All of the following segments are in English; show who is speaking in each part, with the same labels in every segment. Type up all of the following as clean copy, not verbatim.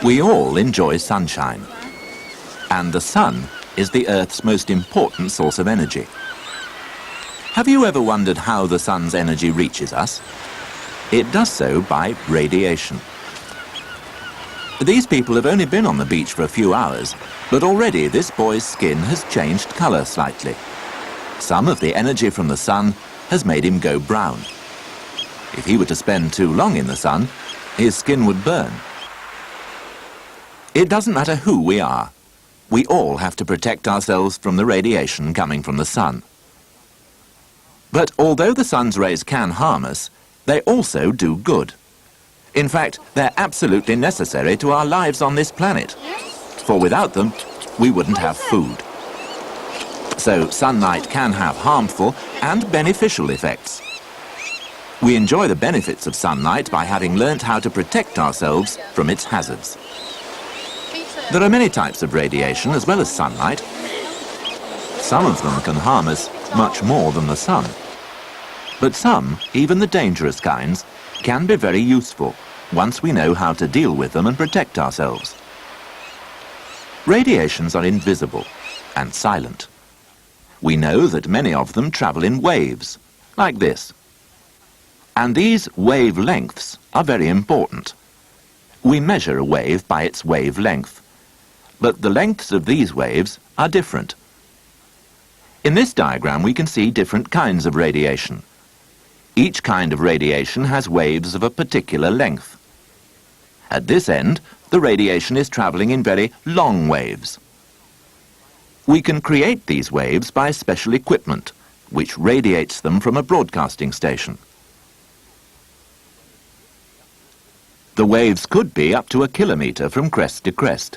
Speaker 1: We all enjoy sunshine, and the sun is the Earth's most important source of energy. Have you ever wondered how the sun's energy reaches us? It does so by radiation. These people have only been on the beach for a few hours, but already this boy's skin has changed colour slightly. Some of the energy from the sun has made him go brown. If he were to spend too long in the sun, his skin would burn. It doesn't matter who we are. We all have to protect ourselves from the radiation coming from the sun. But although the sun's rays can harm us, they also do good. In fact, they're absolutely necessary to our lives on this planet. For without them, we wouldn't have food. So sunlight can have harmful and beneficial effects. We enjoy the benefits of sunlight by having learnt how to protect ourselves from its hazards. There are many types of radiation as well as sunlight. Some of them can harm us much more than the sun. But some, even the dangerous kinds, can be very useful once we know how to deal with them and protect ourselves. Radiations are invisible and silent. We know that many of them travel in waves, like this. And these wavelengths are very important. We measure a wave by its wavelength, but the lengths of these waves are different. In this diagram we can see different kinds of radiation. Each kind of radiation has waves of a particular length. At this end, the radiation is travelling in very long waves. We can create these waves by special equipment, which radiates them from a broadcasting station. The waves could be up to 1 kilometre from crest to crest.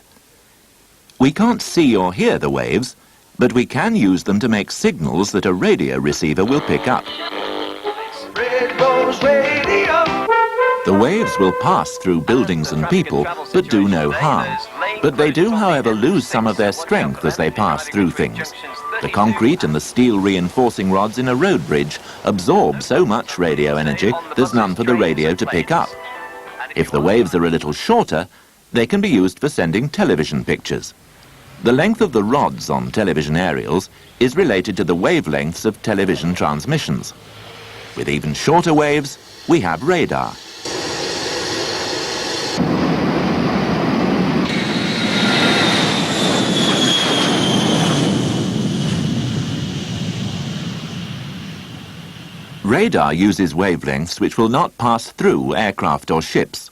Speaker 1: We can't see or hear the waves, but we can use them to make signals that a radio receiver will pick up. The waves will pass through buildings and people, but do no harm. But they do, however, lose some of their strength as they pass through things. The concrete and the steel reinforcing rods in a road bridge absorb so much radio energy, there's none for the radio to pick up. If the waves are a little shorter, they can be used for sending television pictures. The length of the rods on television aerials is related to the wavelengths of television transmissions. With even shorter waves, we have radar. Radar uses wavelengths which will not pass through aircraft or ships.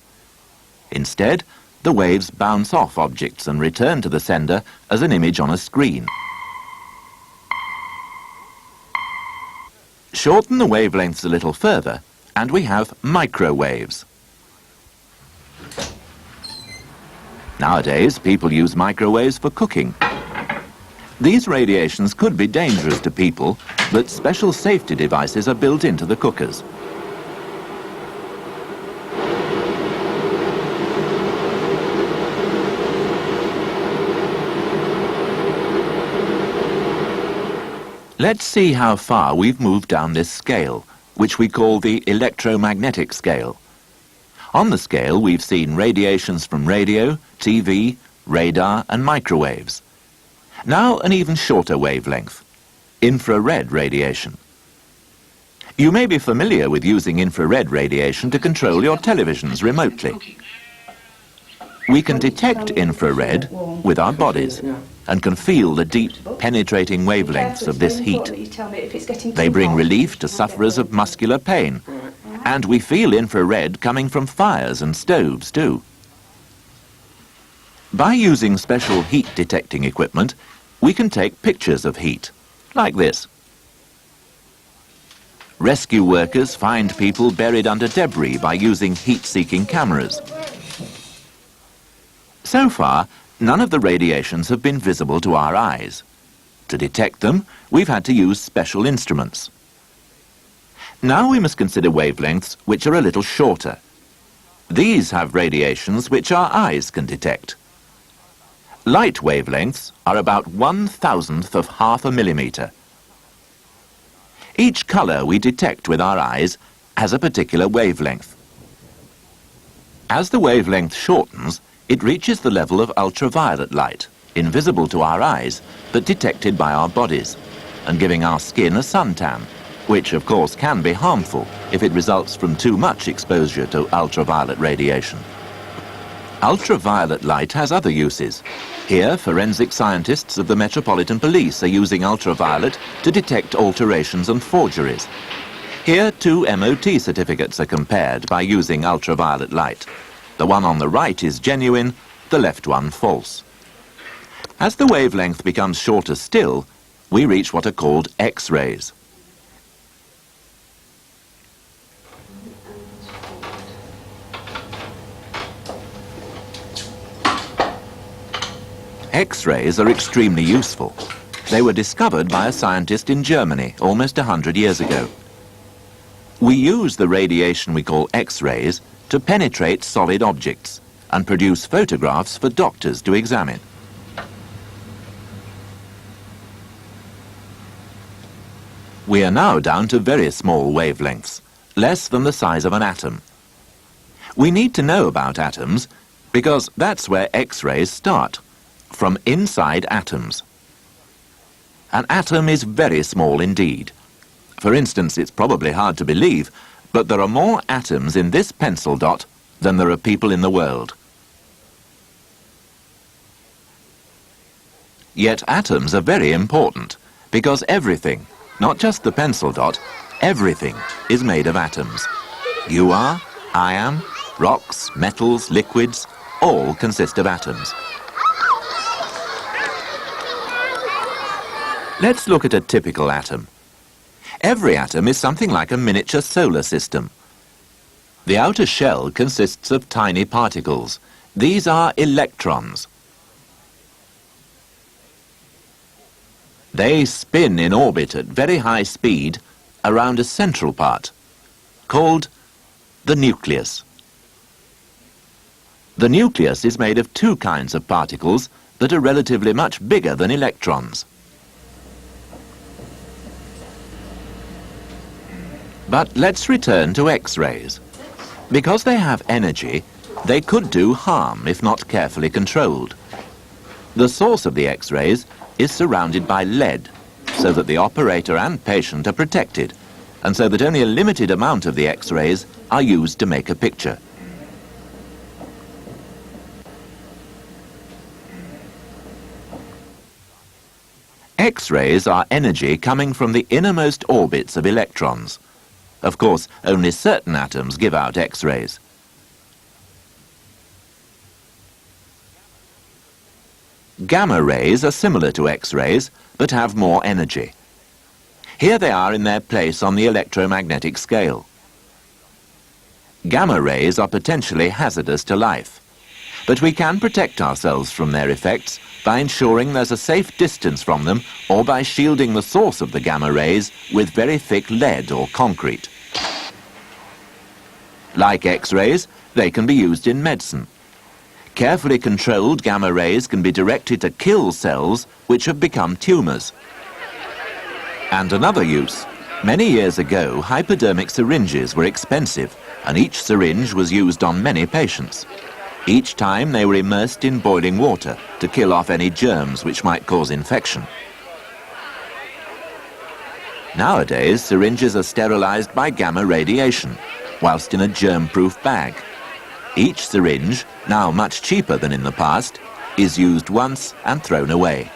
Speaker 1: Instead, the waves bounce off objects and return to the sender as an image on a screen. Shorten the wavelengths a little further, and we have microwaves. Nowadays, people use microwaves for cooking. These radiations could be dangerous to people, but special safety devices are built into the cookers. Let's see how far we've moved down this scale, which we call the electromagnetic scale. On the scale, we've seen radiations from radio, TV, radar, and microwaves. Now an even shorter wavelength, infrared radiation. You may be familiar with using infrared radiation to control your televisions remotely. We can detect infrared with our bodies and can feel the deep, penetrating wavelengths of this heat. They bring relief to sufferers of muscular pain, and we feel infrared coming from fires and stoves too. By using special heat-detecting equipment, we can take pictures of heat, like this. Rescue workers find people buried under debris by using heat-seeking cameras. So far, none of the radiations have been visible to our eyes. To detect them, we've had to use special instruments. Now we must consider wavelengths which are a little shorter. These have radiations which our eyes can detect. Light wavelengths are about 1/1000th of half a millimetre. Each colour we detect with our eyes has a particular wavelength. As the wavelength shortens, It reaches the level of ultraviolet light, invisible to our eyes, but detected by our bodies, and giving our skin a suntan, which of course can be harmful if it results from too much exposure to ultraviolet radiation. Ultraviolet light has other uses. Here, forensic scientists of the Metropolitan Police are using ultraviolet to detect alterations and forgeries. Here, two MOT certificates are compared by using ultraviolet light. The one on the right is genuine, the left one false. As the wavelength becomes shorter still, we reach what are called X-rays. X-rays are extremely useful. They were discovered by a scientist in Germany almost 100 years ago. We use the radiation we call X-rays to penetrate solid objects and produce photographs for doctors to examine. We are now down to very small wavelengths, less than the size of an atom. We need to know about atoms because that's where X-rays start, from inside atoms. An atom is very small indeed. For instance, it's probably hard to believe, but there are more atoms in this pencil dot than there are people in the world. Yet atoms are very important because everything, not just the pencil dot, everything is made of atoms. You are, I am, rocks, metals, liquids, all consist of atoms. Let's look at a typical atom. Every atom is something like a miniature solar system. The outer shell consists of tiny particles. These are electrons. They spin in orbit at very high speed around a central part, called the nucleus. The nucleus is made of two kinds of particles that are relatively much bigger than electrons. But let's return to X-rays. Because they have energy, they could do harm if not carefully controlled. The source of the X-rays is surrounded by lead, so that the operator and patient are protected, and so that only a limited amount of the X-rays are used to make a picture. X-rays are energy coming from the innermost orbits of electrons. Of course, only certain atoms give out X-rays. Gamma rays are similar to X-rays, but have more energy. Here they are in their place on the electromagnetic scale. Gamma rays are potentially hazardous to life, but we can protect ourselves from their effects by ensuring there's a safe distance from them or by shielding the source of the gamma rays with very thick lead or concrete. Like X-rays, they can be used in medicine. Carefully controlled gamma rays can be directed to kill cells which have become tumours. And another use. Many years ago, hypodermic syringes were expensive, and each syringe was used on many patients. Each time they were immersed in boiling water to kill off any germs which might cause infection. Nowadays, syringes are sterilized by gamma radiation, whilst in a germ-proof bag. Each syringe, now much cheaper than in the past, is used once and thrown away.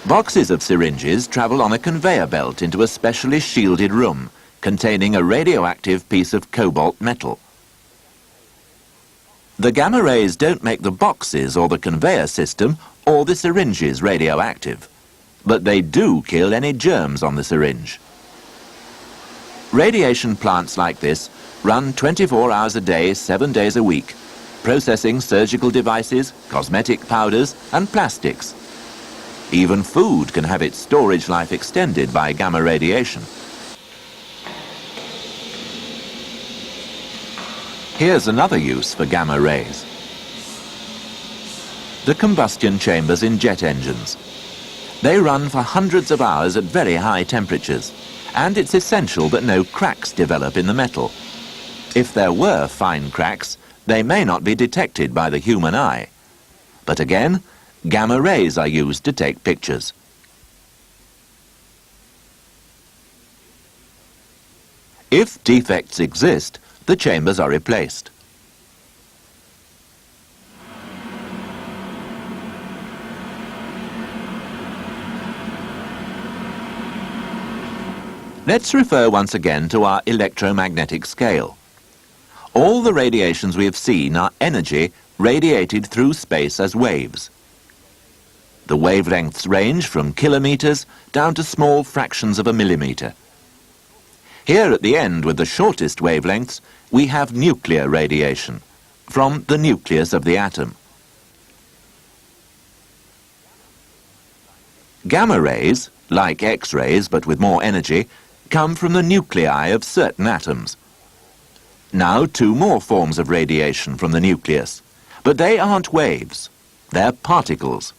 Speaker 1: Boxes of syringes travel on a conveyor belt into a specially shielded room containing a radioactive piece of cobalt metal. The gamma rays don't make the boxes or the conveyor system or the syringes radioactive, but they do kill any germs on the syringe. Radiation plants like this run 24 hours a day, 7 days a week, processing surgical devices, cosmetic powders and plastics. Even food can have its storage life extended by gamma radiation. Here's another use for gamma rays. The combustion chambers in jet engines. They run for hundreds of hours at very high temperatures, and it's essential that no cracks develop in the metal. If there were fine cracks, they may not be detected by the human eye. But again, gamma rays are used to take pictures. If defects exist, the chambers are replaced. Let's refer once again to our electromagnetic scale. All the radiations we have seen are energy radiated through space as waves. The wavelengths range from kilometers down to small fractions of a millimeter. Here at the end, with the shortest wavelengths, we have nuclear radiation from the nucleus of the atom. Gamma rays, like X-rays but with more energy, come from the nuclei of certain atoms. Now 2 more forms of radiation from the nucleus, but they aren't waves, they're particles.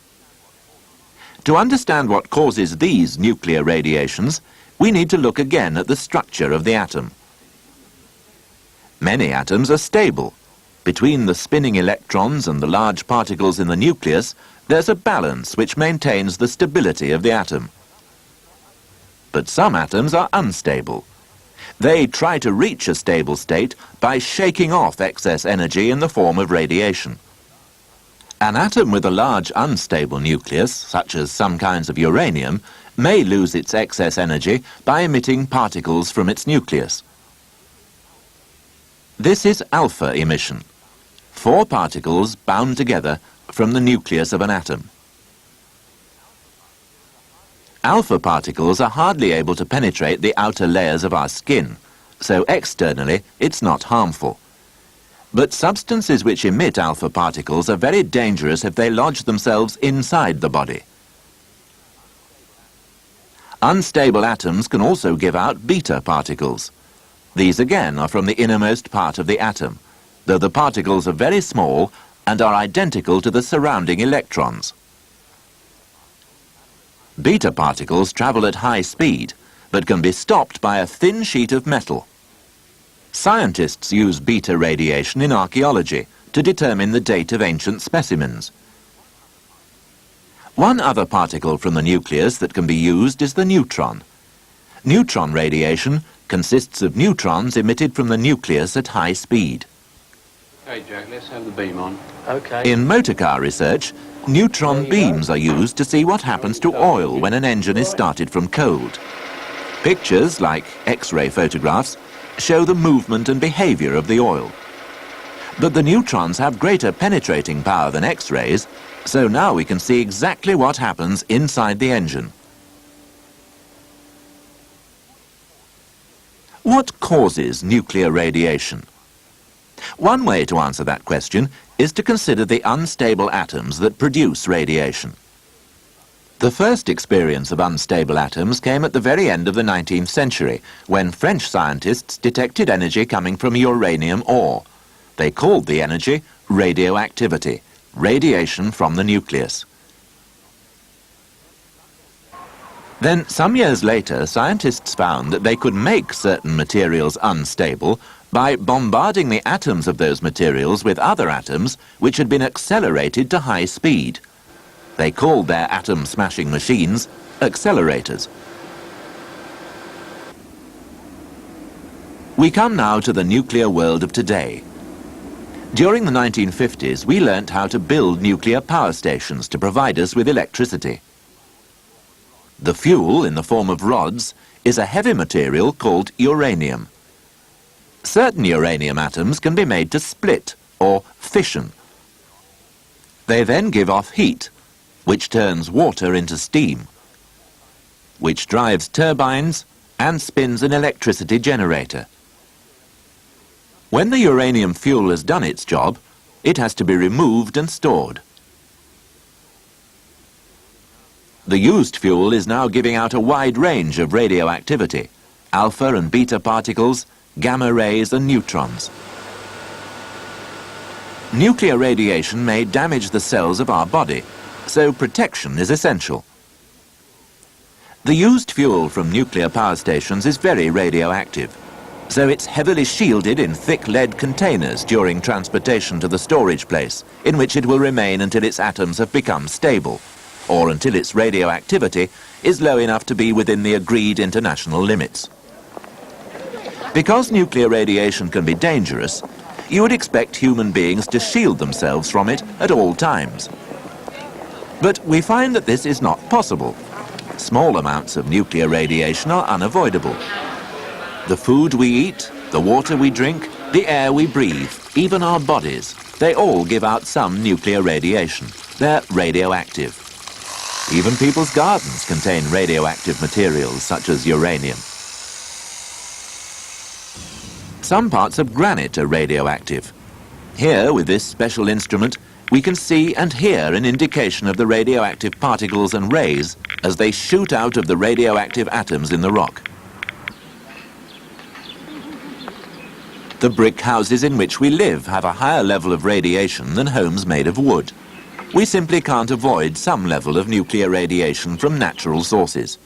Speaker 1: To understand what causes these nuclear radiations, we need to look again at the structure of the atom. Many atoms are stable. Between the spinning electrons and the large particles in the nucleus, there's a balance which maintains the stability of the atom. But some atoms are unstable. They try to reach a stable state by shaking off excess energy in the form of radiation. An atom with a large unstable nucleus, such as some kinds of uranium, may lose its excess energy by emitting particles from its nucleus. This is alpha emission. 4 particles bound together from the nucleus of an atom. Alpha particles are hardly able to penetrate the outer layers of our skin, so externally it's not harmful. But substances which emit alpha particles are very dangerous if they lodge themselves inside the body. Unstable atoms can also give out beta particles. These again are from the innermost part of the atom, though the particles are very small and are identical to the surrounding electrons. Beta particles travel at high speed, but can be stopped by a thin sheet of metal. Scientists use beta radiation in archaeology to determine the date of ancient specimens. One other particle from the nucleus that can be used is the neutron. Neutron radiation consists of neutrons emitted from the nucleus at high speed.
Speaker 2: Okay, Jack, let's have the beam on. Okay.
Speaker 1: In motorcar research, neutron beams are used to see what happens to oil when an engine is started from cold. Pictures, like X-ray photographs, show the movement and behavior of the oil. But the neutrons have greater penetrating power than X-rays, so now we can see exactly what happens inside the engine. What causes nuclear radiation? One way to answer that question is to consider the unstable atoms that produce radiation. The first experience of unstable atoms came at the very end of the 19th century, when French scientists detected energy coming from uranium ore. They called the energy radioactivity, radiation from the nucleus. Then, some years later, scientists found that they could make certain materials unstable by bombarding the atoms of those materials with other atoms which had been accelerated to high speed. They called their atom-smashing machines accelerators. We come now to the nuclear world of today. During the 1950s, we learnt how to build nuclear power stations to provide us with electricity. The fuel, in the form of rods, is a heavy material called uranium. Certain uranium atoms can be made to split, or fission. They then give off heat, which turns water into steam, which drives turbines and spins an electricity generator. When the uranium fuel has done its job, it has to be removed and stored. The used fuel is now giving out a wide range of radioactivity, alpha and beta particles, gamma rays and neutrons. Nuclear radiation may damage the cells of our body, so protection is essential. The used fuel from nuclear power stations is very radioactive, so it's heavily shielded in thick lead containers during transportation to the storage place, in which it will remain until its atoms have become stable, or until its radioactivity is low enough to be within the agreed international limits. Because nuclear radiation can be dangerous, you would expect human beings to shield themselves from it at all times. But we find that this is not possible. Small amounts of nuclear radiation are unavoidable. The food we eat, the water we drink, the air we breathe, even our bodies, they all give out some nuclear radiation. They're radioactive. Even people's gardens contain radioactive materials such as uranium. Some parts of granite are radioactive. Here, with this special instrument, we can see and hear an indication of the radioactive particles and rays as they shoot out of the radioactive atoms in the rock. The brick houses in which we live have a higher level of radiation than homes made of wood. We simply can't avoid some level of nuclear radiation from natural sources.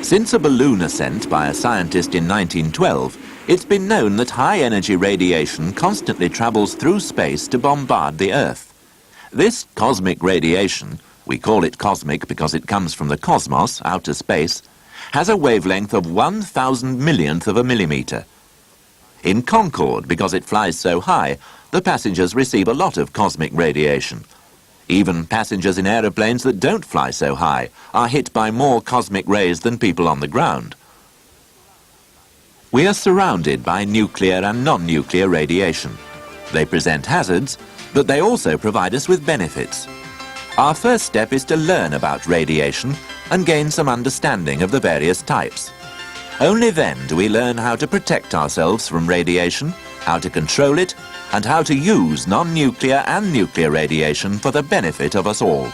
Speaker 1: Since a balloon ascent by a scientist in 1912, it's been known that high-energy radiation constantly travels through space to bombard the Earth. This cosmic radiation, we call it cosmic because it comes from the cosmos, outer space, has a wavelength of 1,000 millionth of a millimeter. In Concorde, because it flies so high, the passengers receive a lot of cosmic radiation. Even passengers in aeroplanes that don't fly so high are hit by more cosmic rays than people on the ground. We are surrounded by nuclear and non-nuclear radiation. They present hazards, but they also provide us with benefits. Our first step is to learn about radiation and gain some understanding of the various types. Only then do we learn how to protect ourselves from radiation, how to control it, and how to use non-nuclear and nuclear radiation for the benefit of us all.